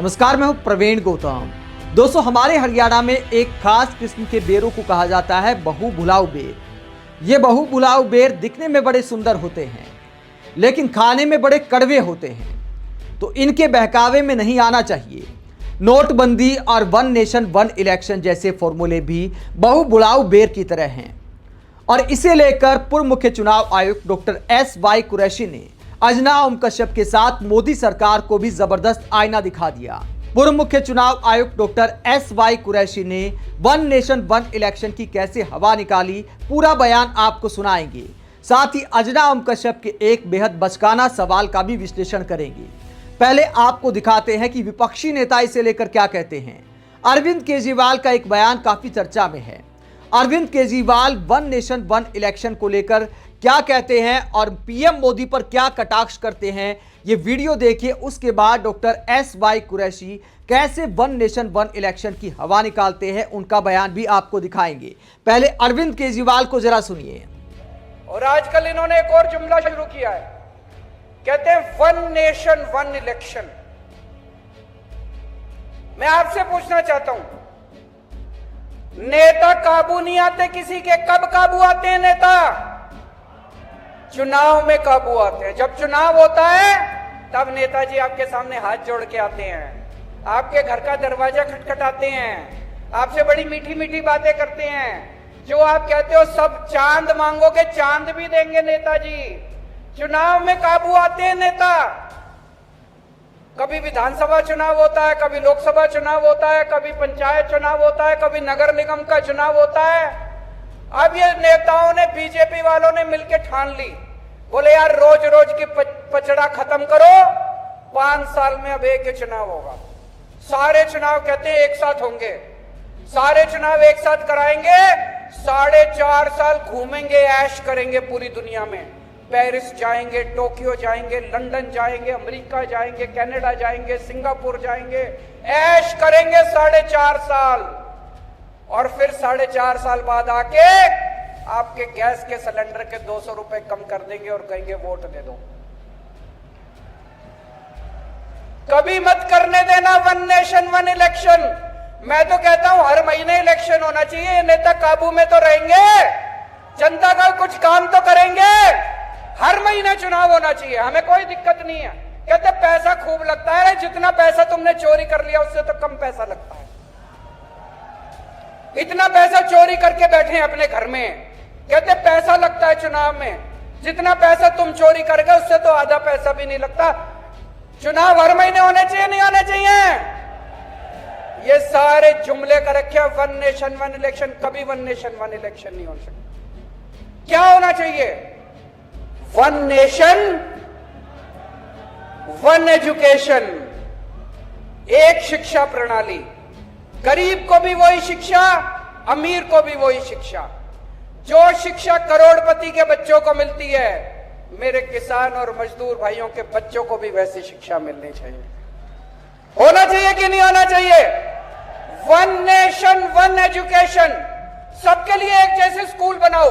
नमस्कार, मैं हूं प्रवीण गौतम। दोस्तों, हमारे हरियाणा में एक खास किस्म के बेरों को कहा जाता है बहु भुलाऊ बेर। ये बहु भुलाऊ बेर दिखने में बड़े सुंदर होते हैं, लेकिन खाने में बड़े कड़वे होते हैं, तो इनके बहकावे में नहीं आना चाहिए। नोटबंदी और वन नेशन वन इलेक्शन जैसे फॉर्मूले भी बहु भुलाऊ बेर की तरह हैं, और इसे लेकर पूर्व मुख्य चुनाव आयुक्त डॉक्टर एस.वाई. कुरैशी ने अजना ओम कश्यप के साथ मोदी सरकार को भी जबरदस्त आईना दिखा दिया। पूर्व मुख्य चुनाव आयुक्त डॉक्टर एस.वाई. कुरैशी ने वन नेशन वन इलेक्शन की कैसे हवा निकाली, पूरा बयान आपको सुनाएंगे। साथ ही अजना ओम कश्यप के एक बेहद बचकाना सवाल का भी विश्लेषण करेंगे। पहले आपको दिखाते हैं कि विपक्षी नेता इसे लेकर क्या कहते हैं। अरविंद केजरीवाल का एक बयान काफी चर्चा में है। Arvind Kejriwal one nation one election को लेकर क्या कहते हैं और पीएम मोदी पर क्या कटाक्ष करते हैं, ये वीडियो देखिए। उसके बाद डॉक्टर एस.वाई. कुरैशी कैसे वन नेशन वन इलेक्शन की हवा निकालते हैं, उनका बयान भी आपको दिखाएंगे। पहले अरविंद केजरीवाल को जरा सुनिए। और आजकल इन्होंने एक और जुमला शुरू किया है, कहते हैं वन नेशन वन इलेक्शन। मैं आपसे पूछना चाहता हूं, नेता काबू नहीं आते किसी के। कब काबू आते हैं नेता? चुनाव में काबू आते हैं। जब चुनाव होता है तब नेताजी आपके सामने हाथ जोड़ के आते हैं, आपके घर का दरवाजा खटखटाते हैं, आपसे बड़ी मीठी मीठी बातें करते हैं। जो आप कहते हो सब चांद मांगोगे, चांद भी देंगे नेताजी। चुनाव में काबू आते हैं नेता। कभी विधानसभा चुनाव होता है, कभी लोकसभा चुनाव होता है, कभी पंचायत चुनाव होता है, कभी नगर निगम का चुनाव होता है। अब ये नेताओं ने, बीजेपी वालों ने मिलकर ठान ली, बोले यार रोज रोज की पचड़ा खत्म करो, 5 साल में अब एक ही चुनाव होगा। सारे चुनाव कहते हैं एक साथ होंगे, सारे चुनाव एक साथ कराएंगे, 4.5 साल घूमेंगे, ऐश करेंगे पूरी दुनिया में। पेरिस जाएंगे, टोक्यो जाएंगे, लंदन जाएंगे, अमेरिका जाएंगे, कनाडा जाएंगे, सिंगापुर जाएंगे, ऐश करेंगे 4.5 साल। और फिर 4.5 साल बाद आके आपके गैस के सिलेंडर के 200 रुपए कम कर देंगे और कहेंगे वोट दे दो। कभी मत करने देना वन नेशन वन इलेक्शन। मैं तो कहता हूं हर महीने इलेक्शन होना चाहिए। ये नेता काबू में तो रहेंगे, जनता का कुछ काम तो करेंगे। हर महीने चुनाव होना चाहिए, हमें कोई दिक्कत नहीं है। कहते पैसा खूब लगता है। जितना पैसा तुमने चोरी कर लिया उससे तो कम पैसा लगता है। इतना पैसा चोरी करके बैठे हैं अपने घर में, कहते पैसा लगता है चुनाव में। जितना पैसा तुम चोरी कर गए उससे तो आधा पैसा भी नहीं लगता। चुनाव हर महीने होने चाहिए, नहीं होने चाहिए? ये सारे जुमले कर रखे वन नेशन वन इलेक्शन। कभी वन नेशन वन इलेक्शन नहीं हो सकता। क्या होना चाहिए? वन नेशन वन एजुकेशन, एक शिक्षा प्रणाली। गरीब को भी वही शिक्षा, अमीर को भी वही शिक्षा। जो शिक्षा करोड़पति के बच्चों को मिलती है, मेरे किसान और मजदूर भाइयों के बच्चों को भी वैसी शिक्षा मिलनी चाहिए। होना चाहिए कि नहीं होना चाहिए? One nation one education. सबके लिए एक जैसे स्कूल बनाओ,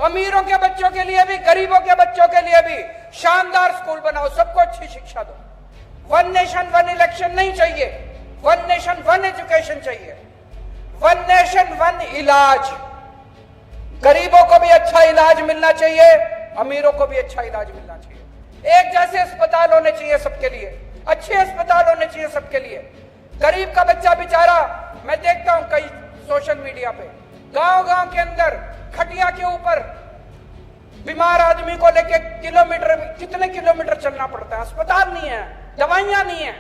अमीरों के बच्चों के लिए भी, गरीबों के बच्चों के लिए भी शानदार स्कूल बनाओ, सबको अच्छी शिक्षा दो। वन नेशन वन इलेक्शन नहीं चाहिए, वन नेशन वन एजुकेशन चाहिए। वन नेशन वन इलाज। गरीबों को भी अच्छा इलाज मिलना चाहिए, अमीरों को भी अच्छा इलाज मिलना चाहिए। एक जैसे अस्पताल होने चाहिए सबके लिए, अच्छे अस्पताल होने चाहिए सबके लिए। गरीब का बच्चा बेचारा, मैं देखता हूं कई सोशल मीडिया पे, गांव-गांव के अंदर खटिया के ऊपर बीमार आदमी को लेके कितने किलोमीटर चलना पड़ता है। अस्पताल नहीं है, दवाइयां नहीं है।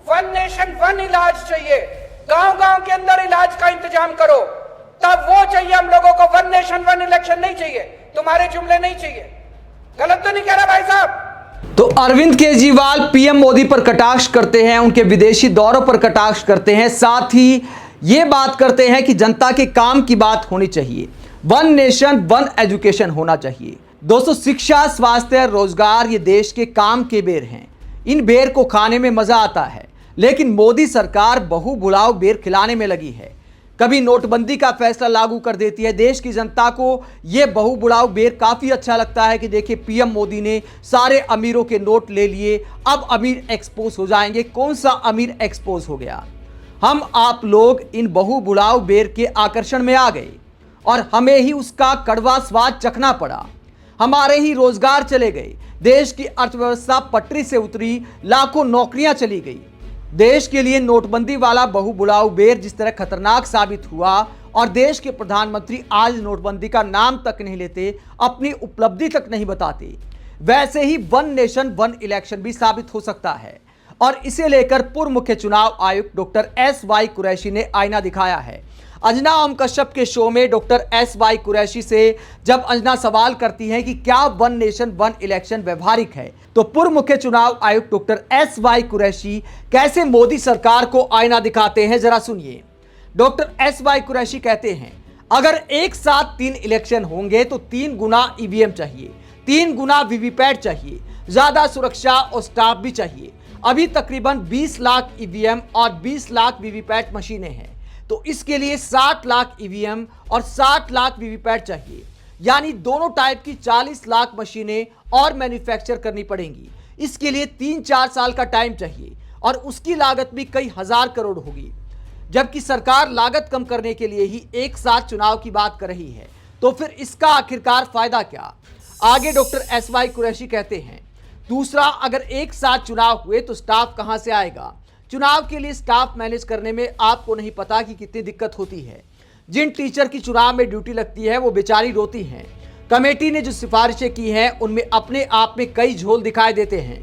वन नेशन वन इलाज चाहिए। गांव-गांव के अंदर इलाज का इंतजाम करो, तब वो चाहिए हम लोगों को। वन नेशन वन इलेक्शन नहीं चाहिए, तुम्हारे जुमले नहीं चाहिए। गलत तो नहीं कह रहा भाई साहब? तो अरविंद केजरीवाल पीएम मोदी पर कटाक्ष करते हैं, उनके विदेशी दौरों पर कटाक्ष करते हैं, साथ ही ये बात करते हैं कि जनता के काम की बात होनी चाहिए। वन नेशन वन एजुकेशन होना चाहिए। दोस्तों, शिक्षा, स्वास्थ्य, रोजगार ये देश के काम के बेर हैं। इन बेर को खाने में मजा आता है, लेकिन मोदी सरकार बहु भुलाऊ बेर खिलाने में लगी है। कभी नोटबंदी का फैसला लागू कर देती है। देश की जनता को यह बहुबुड़ाऊ बेर काफी अच्छा लगता है कि देखिए पीएम मोदी ने सारे अमीरों के नोट ले लिए, अब अमीर एक्सपोज हो जाएंगे। कौन सा अमीर एक्सपोज हो गया? हम आप लोग इन बहुबुड़ाऊ बेर के आकर्षण में आ गए और हमें ही उसका कड़वा स्वाद चखना पड़ा। हमारे ही रोजगार चले गए, देश की अर्थव्यवस्था पटरी से उतरी, लाखों नौकरियां चली गई। देश के लिए नोटबंदी वाला बहुबुड़ाऊ बेर जिस तरह खतरनाक साबित हुआ और देश के प्रधानमंत्री आज नोटबंदी का नाम तक नहीं लेते, अपनी उपलब्धि तक नहीं बताते, वैसे ही वन नेशन वन इलेक्शन भी साबित हो सकता है। और इसे लेकर पूर्व मुख्य चुनाव आयुक्त डॉक्टर एस.वाई. कुरैशी ने आईना दिखाया है। अंजना ओम कश्यप के शो में डॉक्टर एस.वाई. कुरैशी से जब अंजना सवाल करती हैं कि क्या वन नेशन वन इलेक्शन व्यवहारिक है, तो पूर्व मुख्य चुनाव आयुक्त डॉक्टर एस.वाई. कुरैशी कैसे मोदी सरकार को आईना दिखाते हैं, जरा सुनिए। डॉक्टर एस.वाई. कुरैशी कहते हैं, अगर एक साथ 3 इलेक्शन होंगे तो 3 गुना ईवीएम चाहिए, 3 गुना वीवीपैट चाहिए, ज्यादा सुरक्षा और स्टाफ भी चाहिए। अभी तकरीबन 20 लाख ईवीएम और 20 लाख वीवीपैट मशीनें हैं, तो इसके लिए 60 लाख ईवीएम और 60 लाख वीवीपैट चाहिए, यानी दोनों टाइप की 40 लाख मशीनें और मैन्युफैक्चर करनी पड़ेंगी। इसके लिए 3-4 साल का टाइम चाहिए और उसकी लागत भी कई हजार करोड़ होगी। जबकि सरकार लागत कम करने के लिए ही एक साथ चुनाव की बात कर रही है, तो फिर इसका आखिरकार फायदा क्या? आगे डॉक्टर एस.वाई. कुरैशी कहते हैं, दूसरा, अगर एक साथ चुनाव हुए तो स्टाफ कहां से आएगा? चुनाव के लिए स्टाफ मैनेज करने में आपको नहीं पता कि कितनी दिक्कत होती है। जिन टीचर की चुनाव में ड्यूटी लगती है वो बेचारी रोती हैं। कमेटी ने जो सिफारिशें की हैं उनमें अपने आप में कई झोल दिखाई देते हैं।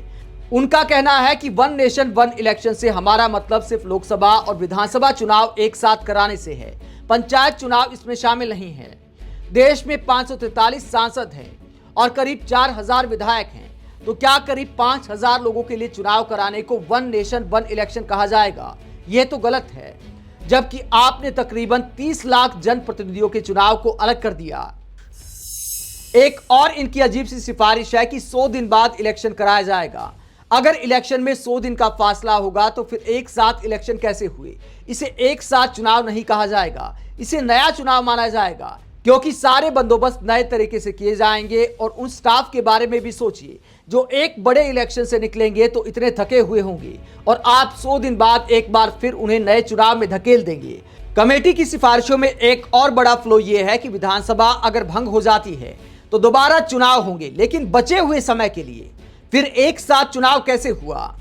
उनका कहना है कि वन नेशन वन इलेक्शन से हमारा मतलब सिर्फ लोकसभा और विधानसभा चुनाव एक साथ कराने से है, पंचायत चुनाव इसमें शामिल नहीं है। देश में 543 सांसद हैं और करीब 4000 विधायक हैं, तो क्या करीब 5000 लोगों के लिए चुनाव कराने को वन नेशन वन इलेक्शन कहा जाएगा? यह तो गलत है। जबकि आपने तकरीबन 30 लाख जनप्रतिनिधियों के चुनाव को अलग कर दिया। एक और इनकी अजीब सी सिफारिश है कि 100 दिन बाद इलेक्शन कराया जाएगा। अगर इलेक्शन में 100 दिन का फासला होगा तो फिर एक साथ इलेक्शन कैसे हुए? इसे एक साथ चुनाव नहीं कहा जाएगा, इसे नया चुनाव माना जाएगा, क्योंकि सारे बंदोबस्त नए तरीके से किए जाएंगे। और उन स्टाफ के बारे में भी सोचिए जो एक बड़े इलेक्शन से निकलेंगे तो इतने थके हुए होंगे और आप 100 दिन बाद एक बार फिर उन्हें नए चुनाव में धकेल देंगे। कमेटी की सिफारिशों में एक और बड़ा फ्लो यह है कि विधानसभा अगर भंग हो जाती है तो दोबारा चुनाव होंगे, लेकिन बचे हुए समय के लिए। फिर एक साथ चुनाव कैसे हुआ?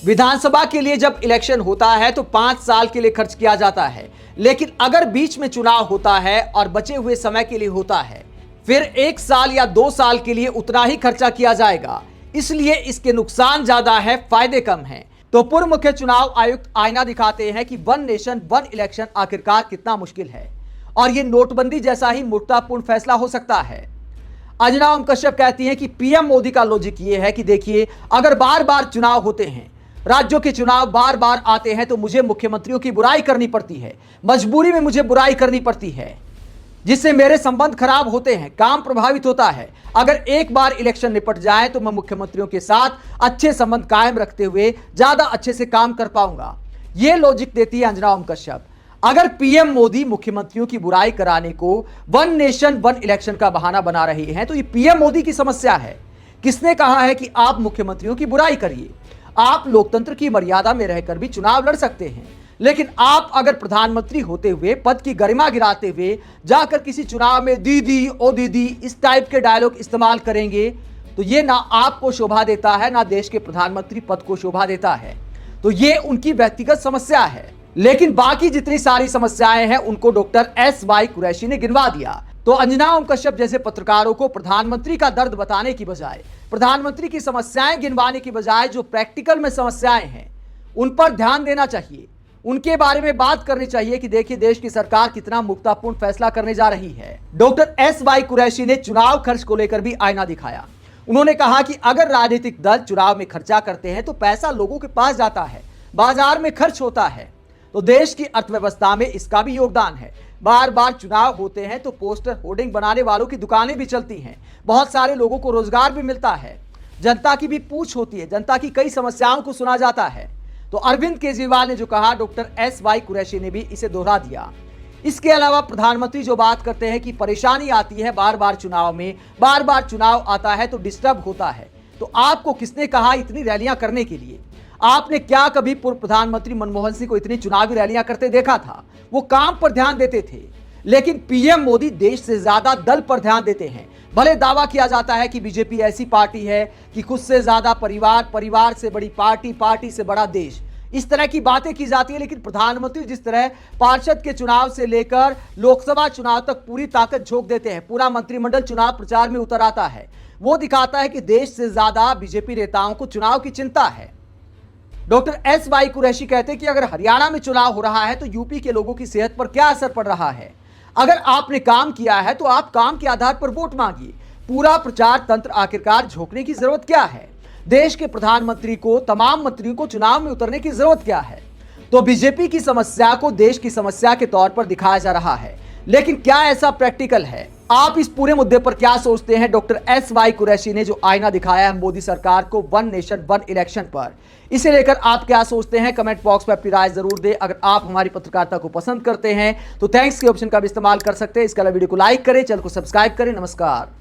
विधानसभा के लिए जब इलेक्शन होता है तो 5 साल के लिए खर्च किया जाता है, लेकिन अगर बीच में चुनाव होता है और बचे हुए समय के लिए होता है, फिर 1 साल या 2 साल के लिए उतना ही खर्चा किया जाएगा। इसलिए इसके नुकसान ज्यादा है, फायदे कम हैं। तो पूर्व मुख्य चुनाव आयुक्त आईना दिखाते हैं कि वन नेशन वन इलेक्शन आखिरकार कितना मुश्किल है और ये नोटबंदी जैसा ही मूर्खतापूर्ण फैसला हो सकता है। अंजना ओम कश्यप कहती हैं कि पीएम मोदी का लॉजिक ये है कि देखिए, अगर बार बार चुनाव होते हैं, राज्यों के चुनाव बार बार आते हैं, तो मुझे मुख्यमंत्रियों की बुराई करनी पड़ती है, मजबूरी में मुझे बुराई करनी पड़ती है, जिससे मेरे संबंध खराब होते हैं, काम प्रभावित होता है। अगर एक बार इलेक्शन निपट जाए तो मैं मुख्यमंत्रियों के साथ अच्छे संबंध कायम रखते हुए ज्यादा अच्छे से काम कर पाऊंगा। यह लॉजिक देती है अंजना ओम कश्यप। अगर पीएम मोदी मुख्यमंत्रियों की बुराई कराने को वन नेशन वन इलेक्शन का बहाना बना रहे हैं तो ये पीएम मोदी की समस्या है। किसने कहा है कि आप मुख्यमंत्रियों की बुराई करिए? आप लोकतंत्र की मर्यादा में रहकर भी चुनाव लड़ सकते हैं, लेकिन आप अगर प्रधानमंत्री होते हुए पद की गरिमा गिराते हुए जाकर किसी चुनाव में दीदी ओ दीदी इस टाइप के डायलॉग इस्तेमाल करेंगे तो ये ना आपको शोभा देता है, ना देश के प्रधानमंत्री पद को शोभा देता है। तो ये उनकी व्यक्तिगत समस्या है, लेकिन बाकी जितनी सारी समस्याएं हैं उनको डॉक्टर एस.वाई. कुरैशी ने गिनवा दिया। तो अंजना ओम कश्यप जैसे पत्रकारों को प्रधानमंत्री का दर्द बताने की बजाय, प्रधानमंत्री की समस्याएं गिनवाने की बजाय जो प्रैक्टिकल में समस्याएं हैं उन पर ध्यान देना चाहिए, उनके बारे में बात करनी चाहिए कि देखिए देश की सरकार कितना मुक्तापूर्ण फैसला करने जा रही है। डॉक्टर एस.वाई. कुरैशी ने चुनाव खर्च को लेकर भी आईना दिखाया। उन्होंने कहा कि अगर राजनीतिक दल चुनाव में खर्चा करते हैं तो पैसा लोगों के पास जाता है, बाजार में खर्च होता है, तो देश की अर्थव्यवस्था में इसका भी योगदान है। बार बार चुनाव होते हैं तो पोस्टर होर्डिंग बनाने वालों की दुकानें भी चलती हैं, बहुत सारे लोगों को रोजगार भी मिलता है, जनता की भी पूछ होती है, जनता की कई समस्याओं को सुना जाता है। तो अरविंद केजरीवाल ने जो कहा, डॉक्टर एस.वाई. कुरैशी ने भी इसे दोहरा दिया। इसके अलावा प्रधानमंत्री जो बात करते हैं कि परेशानी आती है बार बार चुनाव में, बार बार चुनाव आता है तो डिस्टर्ब होता है। तो आपको किसने कहा इतनी रैलियां करने के लिए? आपने क्या कभी पूर्व प्रधानमंत्री मनमोहन सिंह को इतनी चुनावी रैलियां करते देखा था? वो काम पर ध्यान देते थे, लेकिन पीएम मोदी देश से ज्यादा दल पर ध्यान देते हैं। भले दावा किया जाता है कि बीजेपी ऐसी पार्टी है कि खुद से ज्यादा परिवार, परिवार से बड़ी पार्टी, पार्टी से बड़ा देश, इस तरह की बातें की जाती है, लेकिन प्रधानमंत्री जिस तरह पार्षद के चुनाव से लेकर लोकसभा चुनाव तक पूरी ताकत झोंक देते हैं, पूरा मंत्रिमंडल चुनाव प्रचार में उतर आता है, वो दिखाता है कि देश से ज्यादा बीजेपी नेताओं को चुनाव की चिंता है। डॉक्टर एस.वाई. कुरैशी कहते हैं कि अगर हरियाणा में चुनाव हो रहा है तो यूपी के लोगों की सेहत पर क्या असर पड़ रहा है? अगर आपने काम किया है तो आप काम के आधार पर वोट मांगिए। पूरा प्रचार तंत्र आखिरकार झोंकने की जरूरत क्या है? देश के प्रधानमंत्री को, तमाम मंत्रियों को चुनाव में उतरने की जरूरत क्या है? तो बीजेपी की समस्या को देश की समस्या के तौर पर दिखाया जा रहा है, लेकिन क्या ऐसा प्रैक्टिकल है? आप इस पूरे मुद्दे पर क्या सोचते हैं? डॉक्टर एस.वाई. कुरैशी ने जो आईना दिखाया है मोदी सरकार को, वन नेशन वन इलेक्शन पर, इसे लेकर आप क्या सोचते हैं? कमेंट बॉक्स में अपनी राय जरूर दें। अगर आप हमारी पत्रकारिता को पसंद करते हैं तो थैंक्स के ऑप्शन का भी इस्तेमाल कर सकते हैं। इसके अलावा वीडियो को लाइक करें, चैनल को सब्सक्राइब करें। नमस्कार।